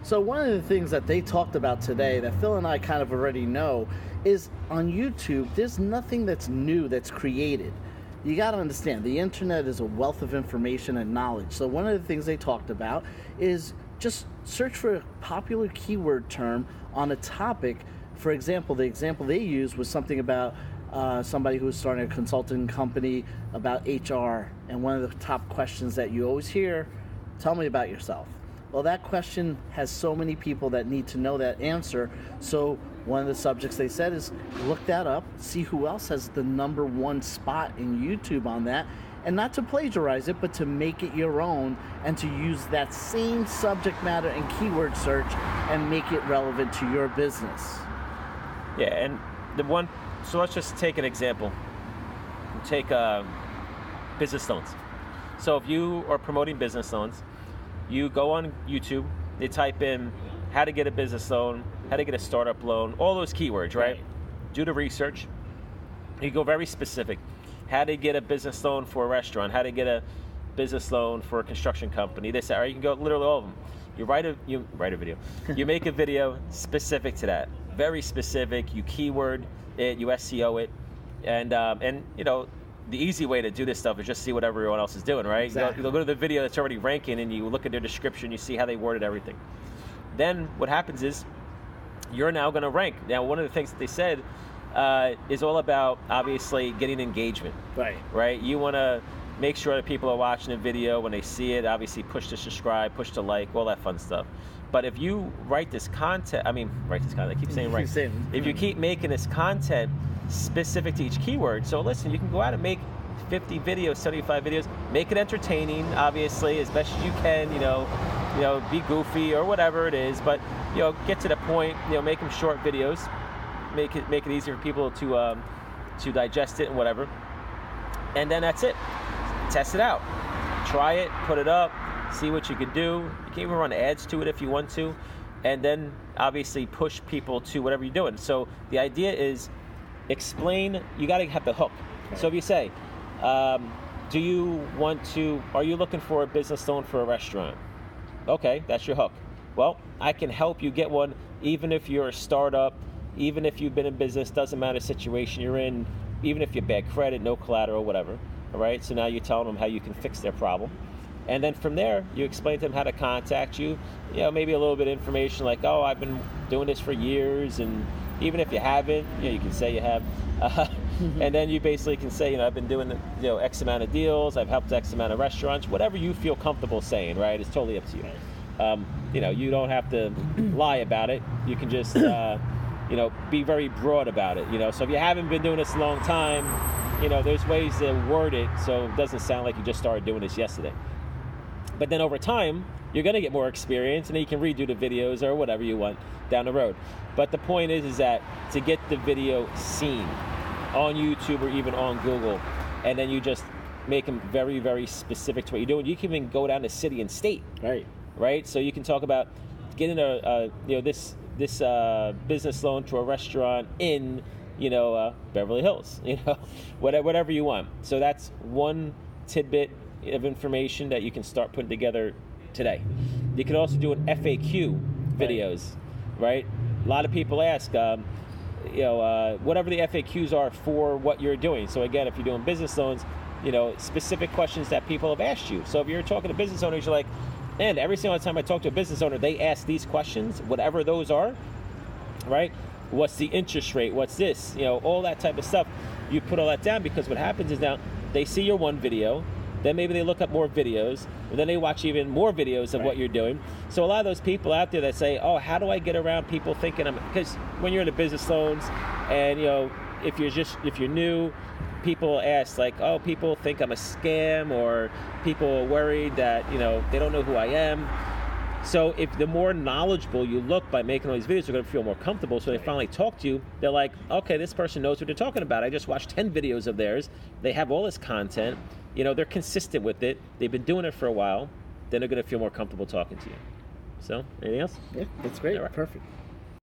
So one of the things that they talked about today that Phil and I kind of already know is on YouTube, there's nothing that's new that's created. You got to understand, the internet is a wealth of information and knowledge. So one of the things they talked about is just search for a popular keyword term on a topic. For example, the example they used was something about somebody who was starting a consulting company about HR. And one of the top questions that you always hear, tell me about yourself. Well, that question has so many people that need to know that answer. So one of the subjects they said is look that up, see who else has the #1 spot in YouTube on that, and not to plagiarize it, but to make it your own and to use that same subject matter and keyword search and make it relevant to your business. Yeah, and so let's just take an example. Take business loans. So if you are promoting business loans, you go on YouTube, you type in how to get a business loan, how to get a startup loan, all those keywords, right? Do the research. You go very specific. How to get a business loan for a restaurant, how to get a business loan for a construction company, this, or you can go literally all of them. You write a video. You make a video specific to that. Very specific. You keyword it, you SEO it, and you know, the easy way to do this stuff is just see what everyone else is doing, right? Exactly. You go to the video that's already ranking and you look at their description, you see how they worded everything. Then what happens is you're now going to rank. Now, one of the things that they said is all about, obviously, getting engagement. Right? You want to make sure that people are watching the video. When they see it, obviously push to subscribe, push to like, all that fun stuff. But if you write this content, I keep saying right. If you keep making this content specific to each keyword, so listen, you can go out and make 50 videos, 75 videos, make it entertaining, obviously, as best as you can, you know, be goofy or whatever it is, but, you know, get to the point, you know, make them short videos, make it easier for people to digest it and whatever. And then that's it. Test it out. Try it, put it up, see what you can do. You can even run ads to it if you want to, and then obviously push people to whatever you're doing. So the idea is explain, you got to have the hook. So if you say, are you looking for a business loan for a restaurant? Okay, that's your hook. Well, I can help you get one even if you're a startup, even if you've been in business, doesn't matter the situation you're in, even if you're bad credit, no collateral, whatever. All right, so now you're telling them how you can fix their problem. And then from there, you explain to them how to contact you. You know, maybe a little bit of information like, oh, I've been doing this for years, and even if you haven't, you know, you can say you have. And then you basically can say, you know, I've been doing, you know, X amount of deals, I've helped X amount of restaurants, whatever you feel comfortable saying, right? It's totally up to you. You know, you don't have to lie about it. You can just, you know, be very broad about it. You know, so if you haven't been doing this a long time, you know, there's ways to word it so it doesn't sound like you just started doing this yesterday. But then over time, you're going to get more experience, and then you can redo the videos or whatever you want down the road. But the point is that to get the video seen on YouTube or even on Google, and then you just make them very, very specific to what you're doing. You can even go down to city and state. Right? So you can talk about getting this business loan to a restaurant in, you know, Beverly Hills, you know, whatever you want. So that's one tidbit of information that you can start putting together today. You can also do an FAQ videos, right? A lot of people ask, whatever the FAQs are for what you're doing. So again, if you're doing business loans, you know, specific questions that people have asked you. So if you're talking to business owners, you're like, man, every single time I talk to a business owner, they ask these questions, whatever those are, right? What's the interest rate? What's this? You know, all that type of stuff. You put all that down, because what happens is now they see your one video, then maybe they look up more videos, and then they watch even more videos of what you're doing. So a lot of those people out there that say, oh, how do I get around people thinking because when you're in the business loans, and, you know, if you're new, people ask like, oh, people think I'm a scam, or people are worried that, you know, they don't know who I am. So if the more knowledgeable you look by making all these videos, they're going to feel more comfortable. So they finally talk to you. They're like, okay, this person knows what they're talking about. I just watched 10 videos of theirs. They have all this content. You know, they're consistent with it. They've been doing it for a while. Then they're going to feel more comfortable talking to you. So, anything else? Yeah, that's great. All right. Perfect.